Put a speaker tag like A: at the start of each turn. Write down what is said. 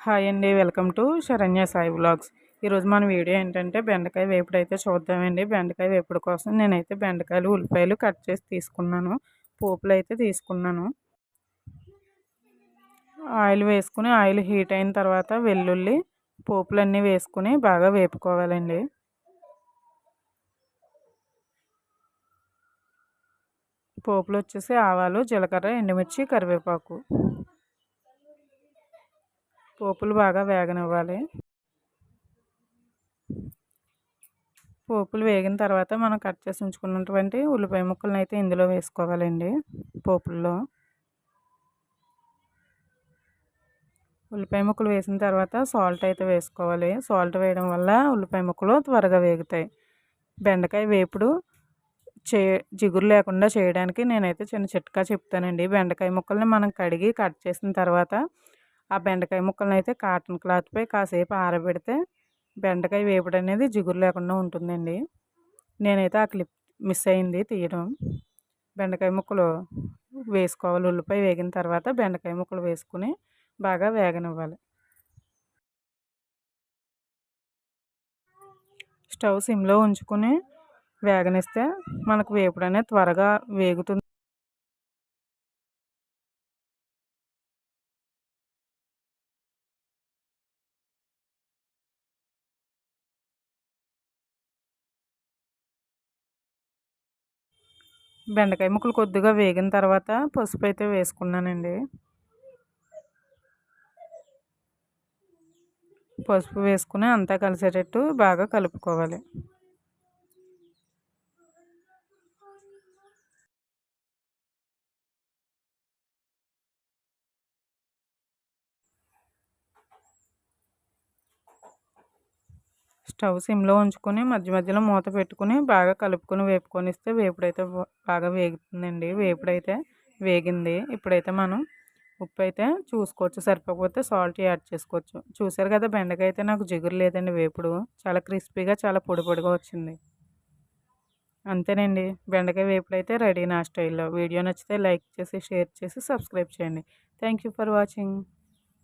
A: Hi అండి. Welcome to Saranya Sai vlogs. ఈరోజు మన వీడియో ఏంటంటే బెండకాయ వేపుడైతే చూద్దామండి. బెండకాయ వేపుడు కోసం నేనైతే బెండకాయలు, ఉల్లిపాయలు కట్ చేసి తీసుకున్నాను. పోపులు అయితే తీసుకున్నాను. ఆయిల్ వేసుకుని ఆయిల్ హీట్ అయిన తర్వాత వెల్లుల్లి, పోపులన్నీ వేసుకుని బాగా వేపుకోవాలండి. పోపులు వచ్చేసి ఆవాలు, జీలకర్ర, ఎండుమిర్చి, కరివేపాకు. పోపులు బాగా వేగనివ్వాలి. పోపులు వేగిన తర్వాత మనం కట్ చేసి ఉంచుకున్నటువంటి ఉల్లిపాయ ముక్కలను అయితే ఇందులో వేసుకోవాలండి. పోపుల్లో ఉల్లిపాయ ముక్కలు వేసిన తర్వాత సాల్ట్ అయితే వేసుకోవాలి. సాల్ట్ వేయడం వల్ల ఉల్లిపాయ ముక్కలు త్వరగా వేగుతాయి. బెండకాయ వేపుడు జిగురు లేకుండా చేయడానికి నేనైతే చిన్న చిట్కా చెప్తానండి. బెండకాయ ముక్కల్ని మనం కడిగి కట్ చేసిన తర్వాత ఆ బెండకాయ ముక్కలను అయితే కాటన్ క్లాత్పై కాసేపు ఆరబెడితే బెండకాయ వేపుడు అనేది జిగురు లేకుండా ఉంటుందండి. నేనైతే ఆ క్లిప్ మిస్ అయింది తీయడం. బెండకాయ ముక్కలు వేసుకోవాలి. ఉల్లిపాయ వేగిన తర్వాత బెండకాయ ముక్కలు వేసుకుని బాగా వేగనివ్వాలి. స్టవ్ సిమ్లో ఉంచుకుని వేగనిస్తే మనకు వేపుడు అనేది త్వరగా వేగుతుంది. బెండకాయ ముక్కలు కొద్దిగా వేగిన తర్వాత పసుపు అయితే వేసుకున్నానండి. పసుపు వేసుకుని అంతా కలిసేటట్టు బాగా కలుపుకోవాలి. స్టవ్ సిమ్లో ఉంచుకొని మధ్య మధ్యలో మూత పెట్టుకుని బాగా కలుపుకొని వేపుకొనిస్తే వేపుడైతే బాగా వేగుతుందండి. వేపుడైతే వేగింది. ఇప్పుడైతే మనం ఉప్పు అయితే చూసుకోవచ్చు. సరిపోకపోతే సాల్ట్ యాడ్ చేసుకోవచ్చు. చూసారు కదా, బెండకాయ అయితే నాకు జిగురు లేదండి. వేపుడు చాలా క్రిస్పీగా చాలా పొడి పొడిగా వచ్చింది. అంతేనండి, బెండకాయ వేపుడు అయితే రెడీ నా స్టైల్లో. వీడియో నచ్చితే లైక్ చేసి, షేర్ చేసి, సబ్స్క్రైబ్ చేయండి. Thank you for watching.